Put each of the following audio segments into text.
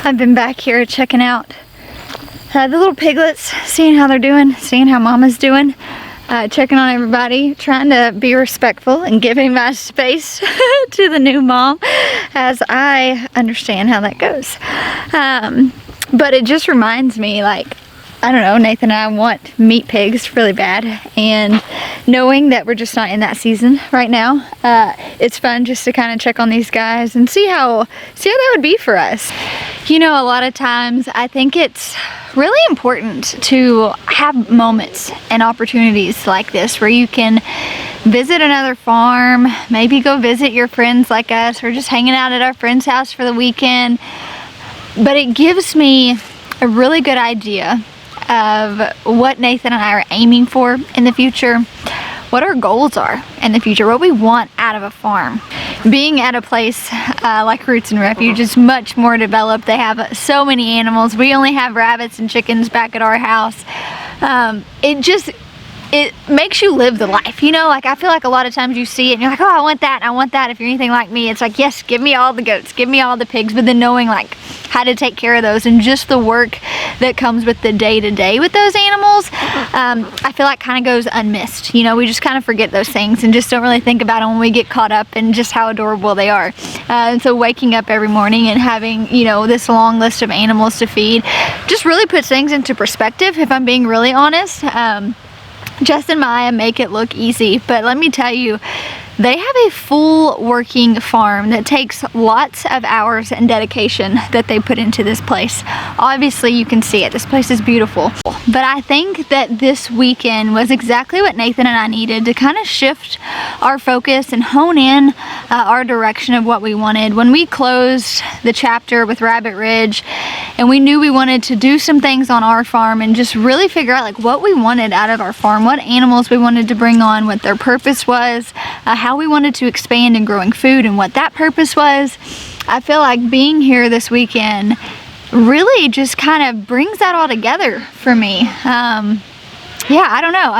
I've been back here checking out the little piglets, seeing how they're doing, seeing how Mama's doing, checking on everybody, trying to be respectful and giving my space to the new mom, as I understand how that goes. But it just reminds me, like, I don't know, Nathan and I want meat pigs really bad, and knowing that we're just not in that season right now, it's fun just to kind of check on these guys and see how that would be for us. You know, a lot of times I think it's really important to have moments and opportunities like this where you can visit another farm, maybe go visit your friends like us, or just hanging out at our friend's house for the weekend. But it gives me a really good idea of what Nathan and I are aiming for in the future, what our goals are in the future, what we want out of a farm. Being at a place like Roots Refuge is much more developed. They have so many animals. We only have rabbits and chickens back at our house. It makes you live the life, you know? Like, I feel like a lot of times you see it and you're like, oh, I want that, I want that. If you're anything like me, it's like, yes, give me all the goats, give me all the pigs, but then knowing like how to take care of those and just the work that comes with the day-to-day with those animals, I feel like kind of goes unmissed. You know, we just kind of forget those things and just don't really think about them when we get caught up in just how adorable they are. And so waking up every morning and having, you know, this long list of animals to feed just really puts things into perspective, if I'm being really honest. Jess and Maya make it look easy, but let me tell you, they have a full working farm that takes lots of hours and dedication that they put into this place. Obviously you can see it, this place is beautiful. But I think that this weekend was exactly what Nathan and I needed to kind of shift our focus and hone in our direction of what we wanted. When we closed the chapter with Rabbit Ridge and we knew we wanted to do some things on our farm and just really figure out like what we wanted out of our farm, what animals we wanted to bring on, what their purpose was, how we wanted to expand in growing food and what that purpose was, I feel like being here this weekend really just kind of brings that all together for me. Yeah, I don't know,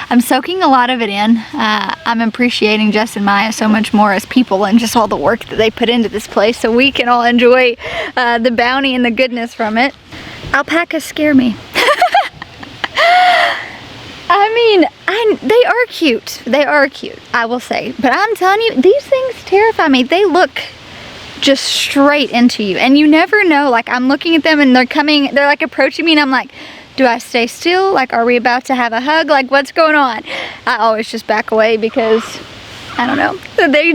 I'm soaking a lot of it in. I'm appreciating Jess and Maya so much more as people and just all the work that they put into this place so we can all enjoy the bounty and the goodness from it. Alpacas scare me. I mean, they are cute. They are cute, I will say. But I'm telling you, these things terrify me. They look just straight into you. And you never know, like I'm looking at them and they're like approaching me and I'm like, do I stay still? Like, are we about to have a hug? Like, what's going on? I always just back away because, I don't know. They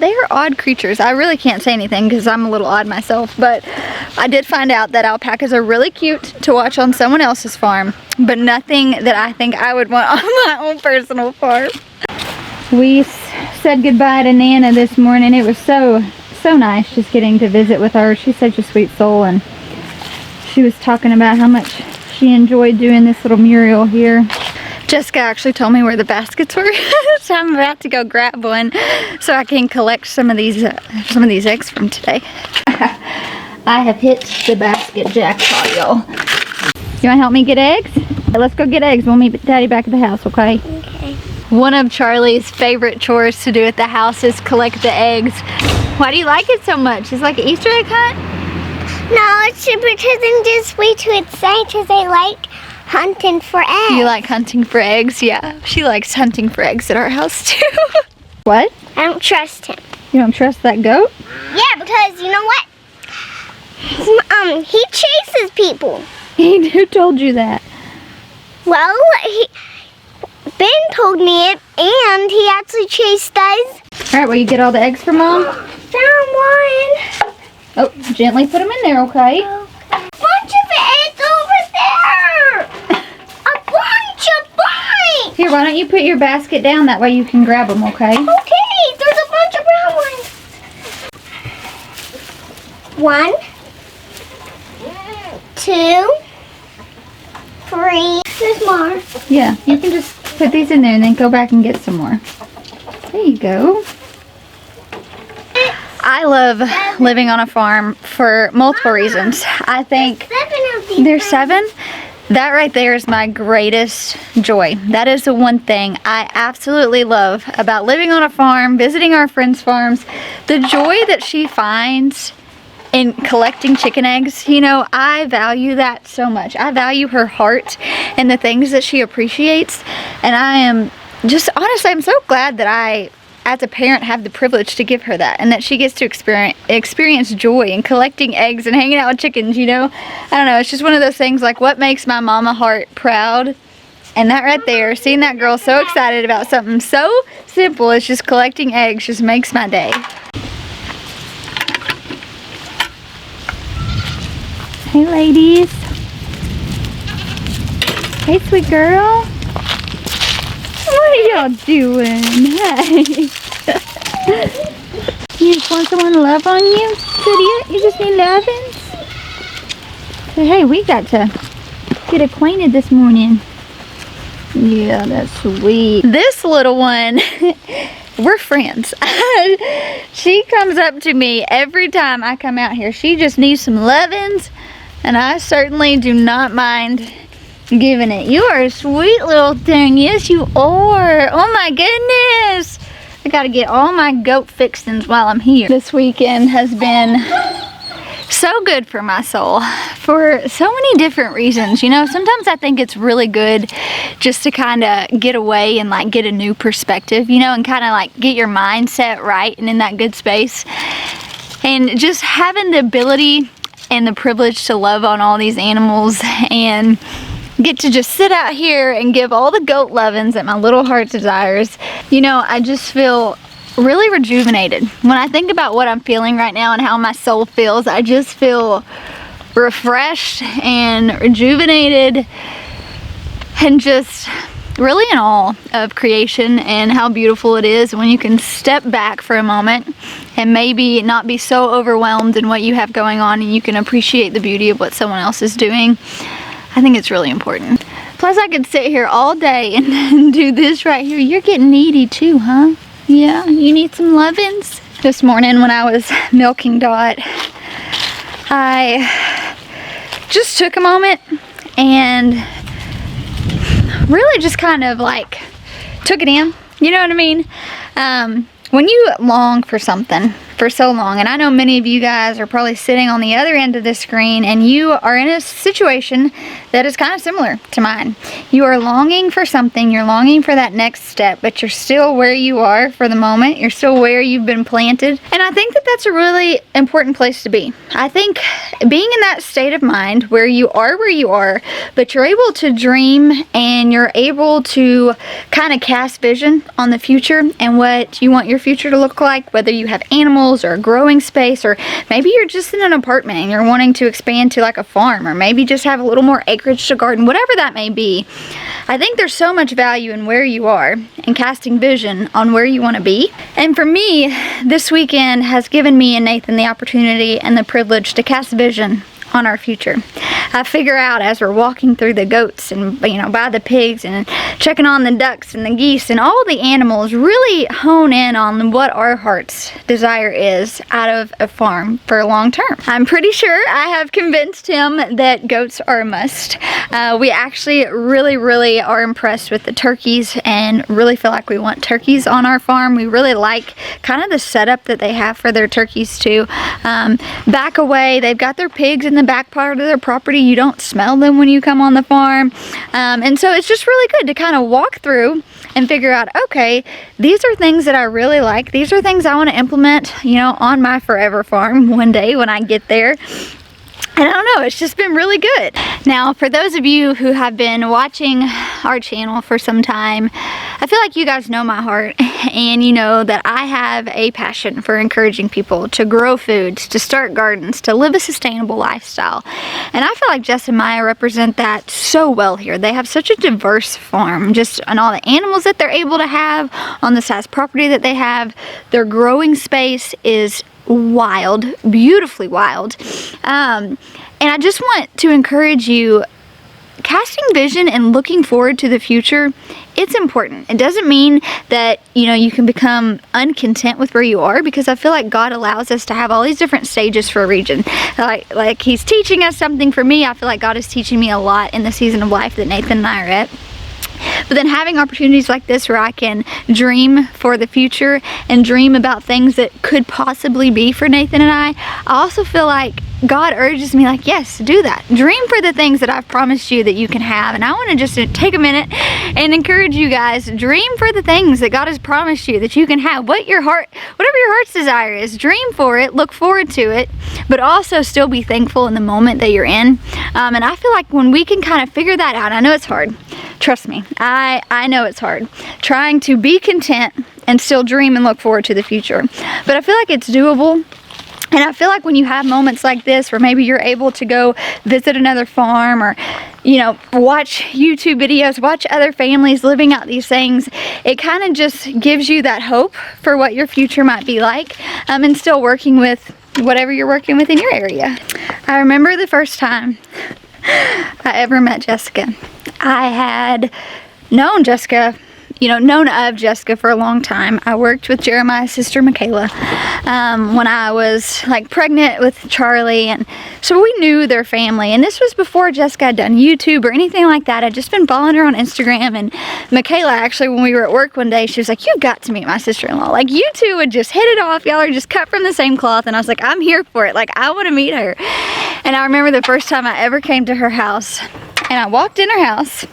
are odd creatures. I really can't say anything because I'm a little odd myself, but I did find out that alpacas are really cute to watch on someone else's farm, but nothing that I think I would want on my own personal farm. We said goodbye to Nana this morning. It was so nice just getting to visit with her. She's such a sweet soul, and she was talking about how much she enjoyed doing this little mural here. Jessica actually told me where the baskets were, so I'm about to go grab one so I can collect some of these eggs from today. I have hit the basket jackpot, y'all. You want to help me get eggs? Let's go get eggs. We'll meet Daddy back at the house, okay? Okay. One of Charlie's favorite chores to do at the house is collect the eggs. Why do you like it so much? It's like an Easter egg hunt? No, it's because I'm just way too excited because I like hunting for eggs. You like hunting for eggs? Yeah, she likes hunting for eggs at our house too. What? I don't trust him. You don't trust that goat? Yeah, because you know what? He chases people. Who told you that? Well, Ben told me it, and he actually chased us. All right, will you get all the eggs for Mom? Found one. Oh, gently put them in there, okay? Bunch of eggs over there. A bunch. Here, why don't you put your basket down? That way you can grab them, okay? Okay, there's a bunch of brown ones. 1, 2, 3. There's more. Yeah, you can just put these in there and then go back and get some more. There you go. I love living on a farm for multiple reasons. I think there's 7. That right there is my greatest joy. That is the one thing I absolutely love about living on a farm, visiting our friends' farms. The joy that she finds in collecting chicken eggs. You know, I value that so much. I value her heart and the things that she appreciates, and I am just, honestly, I'm so glad that I, as a parent, have the privilege to give her that, and that she gets to experience joy in collecting eggs and hanging out with chickens, you know. I don't know, it's just one of those things, like, what makes my mama heart proud? And that right there, seeing that girl so excited about something so simple as just collecting eggs, just makes my day. Hey ladies. Hey sweet girl. What are y'all doing? Hey. You just want someone to love on you? Pretty? You just need lovins? So hey, we got to get acquainted this morning. Yeah, that's sweet. This little one, we're friends. She comes up to me every time I come out here. She just needs some lovins, and I certainly do not mind giving it. You are a sweet little thing. Yes, you are. Oh my goodness. I gotta get all my goat fixings while I'm here. This weekend has been so good for my soul for so many different reasons. You know, sometimes I think it's really good just to kind of get away and like get a new perspective, you know, and kind of like get your mindset right and in that good space. And just having the ability and the privilege to love on all these animals and get to just sit out here and give all the goat lovins that my little heart desires. You know, I just feel really rejuvenated. When I think about what I'm feeling right now and how my soul feels, I just feel refreshed and rejuvenated and just really in awe of creation and how beautiful it is when you can step back for a moment and maybe not be so overwhelmed in what you have going on, and you can appreciate the beauty of what someone else is doing. I think it's really important. Plus I could sit here all day and do this right here. You're getting needy too, huh? Yeah, you need some lovins? This morning when I was milking Dot, I just took a moment and really just kind of like took it in. You know what I mean? When you long for something for so long, and I know many of you guys are probably sitting on the other end of the screen and you are in a situation that is kind of similar to mine. You are longing for something, you're longing for that next step, but you're still where you are for the moment. You're still where you've been planted. And I think that that's a really important place to be. I think being in that state of mind where you are, but you're able to dream and you're able to kind of cast vision on the future and what you want your future to look like, whether you have animals or a growing space, or maybe you're just in an apartment and you're wanting to expand to like a farm, or maybe just have a little more acreage to garden, whatever that may be. I think there's so much value in where you are and casting vision on where you want to be. And for me, this weekend has given me and Nathan the opportunity and the privilege to cast vision on our future. I figure out as we're walking through the goats and, you know, by the pigs and checking on the ducks and the geese and all the animals, really hone in on what our heart's desire is out of a farm for long term. I'm pretty sure I have convinced him that goats are a must. We actually really are impressed with the turkeys and really feel like we want turkeys on our farm. We really like kind of the setup that they have for their turkeys too. Back away, they've got their pigs in the back part of their property. You don't smell them when you come on the farm. And so it's just really good to kind of walk through and figure out, okay, these are things that I really like. These are things I want to implement, you know, on my forever farm one day when I get there. And I don't know, it's just been really good. Now, for those of you who have been watching our channel for some time, I feel like you guys know my heart, and you know that I have a passion for encouraging people to grow foods, to start gardens, to live a sustainable lifestyle. And I feel like Jess and Maya represent that so well here. They have such a diverse farm, just on all the animals that they're able to have, on the size property that they have. Their growing space is wild, beautifully wild. And I just want to encourage you, casting vision and looking forward to the future, it's important. It doesn't mean that, you know, you can become uncontent with where you are, because I feel like God allows us to have all these different stages for a region. Like He's teaching us something. For me, I feel like God is teaching me a lot in the season of life that Nathan and I are at. But then having opportunities like this where I can dream for the future and dream about things that could possibly be for Nathan and I also feel like God urges me, like, yes, do that. Dream for the things that I've promised you that you can have. And I want to just take a minute and encourage you guys, dream for the things that God has promised you that you can have. Whatever your heart's desire is, dream for it, look forward to it, but also still be thankful in the moment that you're in. And I feel like when we can kind of figure that out, I know it's hard. Trust me, I know it's hard. Trying to be content and still dream and look forward to the future. But I feel like it's doable. And I feel like when you have moments like this where maybe you're able to go visit another farm or, you know, watch YouTube videos, watch other families living out these things, it kind of just gives you that hope for what your future might be like, and still working with whatever you're working with in your area. I remember the first time I ever met Jessica. I had known Jessica, known of Jessica for a long time. I worked with Jeremiah's sister, Michaela, when I was like pregnant with Charlie, and so we knew their family. And this was before Jessica had done YouTube or anything like that. I'd just been following her on Instagram, and Michaela, actually, when we were at work one day, she was like, "You've got to meet my sister-in-law. Like, you two would just hit it off. Y'all are just cut from the same cloth." And I was like, "I'm here for it. Like, I want to meet her." And I remember the first time I ever came to her house, and I walked in her house,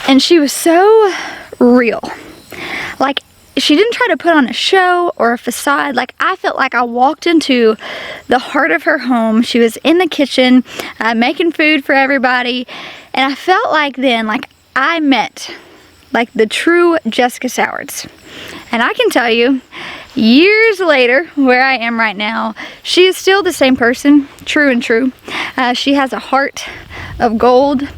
and she was so real. Like, she didn't try to put on a show or a facade. Like, I felt like I walked into the heart of her home. She was in the kitchen, making food for everybody. And I felt like then, like, I met, like, the true Jessica Sowards. And I can tell you, years later, where I am right now, she is still the same person, true and true. She has a heart of gold.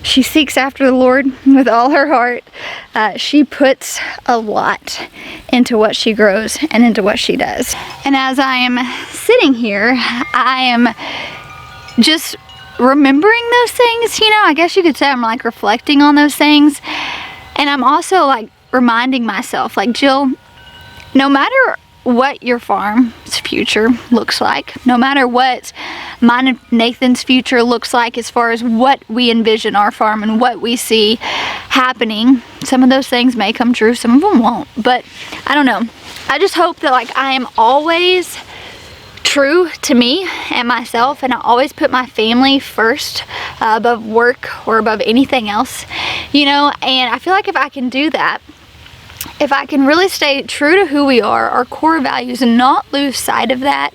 She seeks after the Lord with all her heart. She puts a lot into what she grows and into what she does. And as I am sitting here, I am just remembering those things, I guess you could say I'm like reflecting on those things. And I'm also like reminding myself, like, Jill, no matter what your farm's future looks like, no matter what mine and Nathan's future looks like as far as what we envision our farm and what we see happening, some of those things may come true, some of them won't. But I don't know. I just hope that, like, I am always true to me and myself, and I always put my family first above work or above anything else, and I feel like if I can do that, if I can really stay true to who we are, our core values, and not lose sight of that,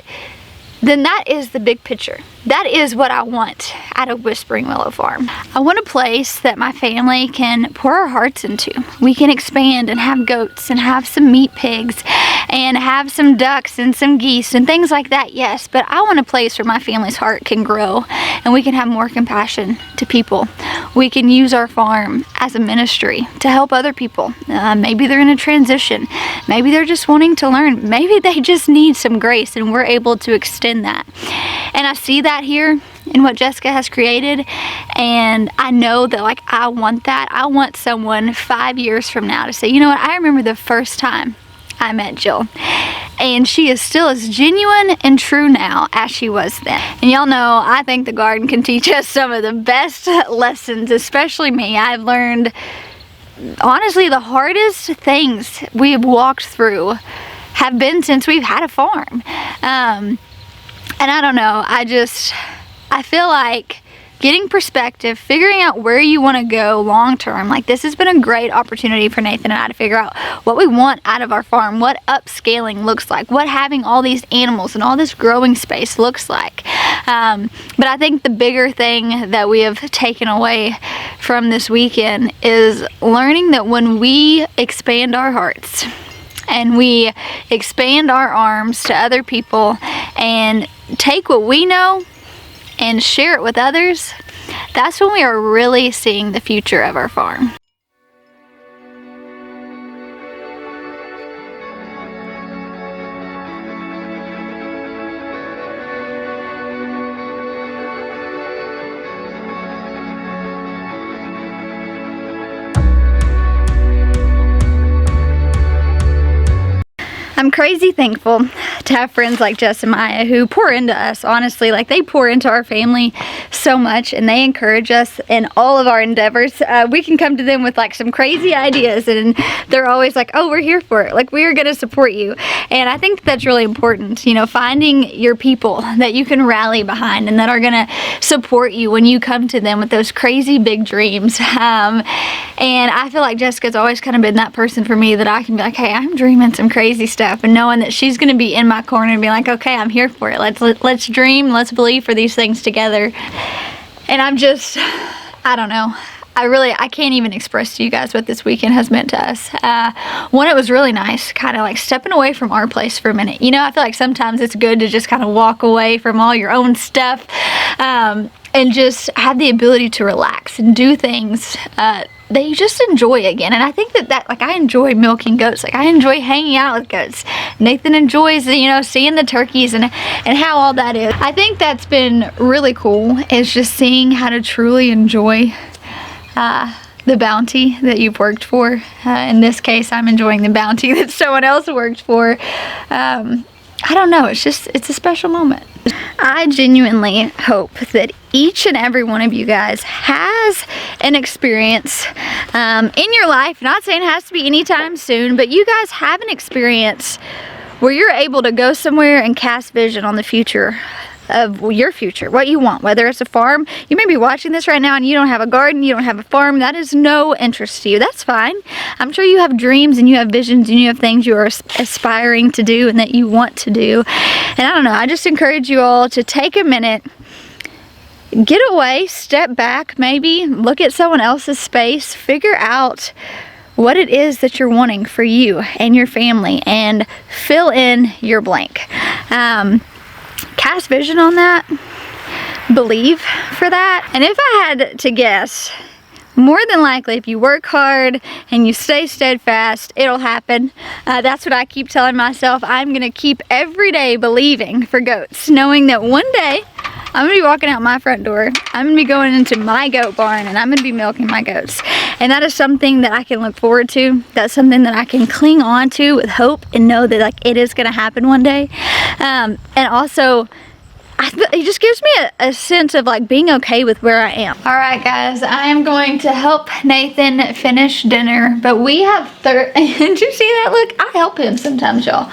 then that is the big picture. That is what I want out of Whispering Willow Farm. I want a place that my family can pour our hearts into. We can expand and have goats and have some meat pigs and have some ducks and some geese and things like that, yes, but I want a place where my family's heart can grow and we can have more compassion to people. We can use our farm as a ministry to help other people. Maybe they're in a transition. Maybe they're just wanting to learn. Maybe they just need some grace, and we're able to extend that. And I see that here in what Jessica has created, and I know that, like, I want that. I want someone 5 years from now to say, you know what, I remember the first time I met Jill, and she is still as genuine and true now as she was then. And y'all know, I think the garden can teach us some of the best lessons, especially me. I've learned, honestly, the hardest things we have walked through have been since we've had a farm. And I don't know, I feel like getting perspective, figuring out where you want to go long term, like, this has been a great opportunity for Nathan and I to figure out what we want out of our farm, what upscaling looks like, what having all these animals and all this growing space looks like. But I think the bigger thing that we have taken away from this weekend is learning that when we expand our hearts and we expand our arms to other people and take what we know and share it with others, that's when we are really seeing the future of our farm. I'm crazy thankful to have friends like Jess and Maya who pour into us, honestly. Like, they pour into our family so much, and they encourage us in all of our endeavors. We can come to them with like some crazy ideas, and they're always like, oh, we're here for it. Like, we are going to support you. And I think that's really important, you know, finding your people that you can rally behind and that are going to support you when you come to them with those crazy big dreams. And I feel like Jessica's always kind of been that person for me that I can be like, hey, I'm dreaming some crazy stuff, and knowing that she's going to be in my corner and be like, okay, I'm here for it. Let's dream, let's believe for these things together. And I'm just, I don't know. I can't even express to you guys what this weekend has meant to us. One, it was really nice, kind of like stepping away from our place for a minute. You know, I feel like sometimes it's good to just kind of walk away from all your own stuff, and just have the ability to relax and do things that you just enjoy again. And I think that like, I enjoy milking goats. Like, I enjoy hanging out with goats. Nathan enjoys, you know, seeing the turkeys and how all that is. I think that's been really cool, is just seeing how to truly enjoy the bounty that you've worked for. In this case, I'm enjoying the bounty that someone else worked for. I don't know, it's a special moment. I genuinely hope that each and every one of you guys has an experience in your life. Not saying it has to be anytime soon, but you guys have an experience where you're able to go somewhere and cast vision on the future of your future, what you want, whether it's a farm. You may be watching this right now and you don't have a garden, you don't have a farm. That is no interest to you. That's fine. I'm sure you have dreams and you have visions and you have things you are aspiring to do and that you want to do. And I don't know, I just encourage you all to take a minute, get away, step back, maybe look at someone else's space, figure out what it is that you're wanting for you and your family, and fill in your blank. Cast vision on that, believe for that. And if I had to guess, more than likely, if you work hard and you stay steadfast, it'll happen. That's what I keep telling myself. I'm gonna keep every day believing for goats, knowing that one day I'm gonna be walking out my front door, I'm gonna be going into my goat barn, and I'm gonna be milking my goats. And that is something that I can look forward to. That's something that I can cling on to with hope and know that like it is gonna happen one day. And also, it just gives me a sense of like being okay with where I am. All right, guys, I am going to help Nathan finish dinner, but we have did you see that? Look, I help him sometimes, y'all.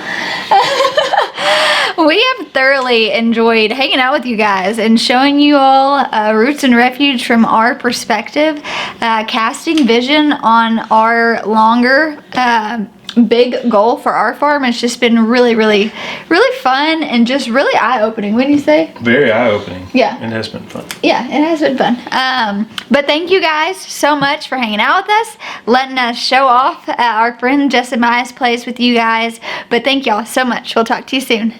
We have thoroughly enjoyed hanging out with you guys and showing you all Roots and Refuge from our perspective, casting vision on our longer big goal for our farm. It's just been really, really, really fun and just really eye-opening. Wouldn't you say? Very eye-opening. Yeah. It has been fun. Yeah, it has been fun. But thank you guys so much for hanging out with us, letting us show off our friend Jess and Maya's place with you guys. But thank y'all so much. We'll talk to you soon.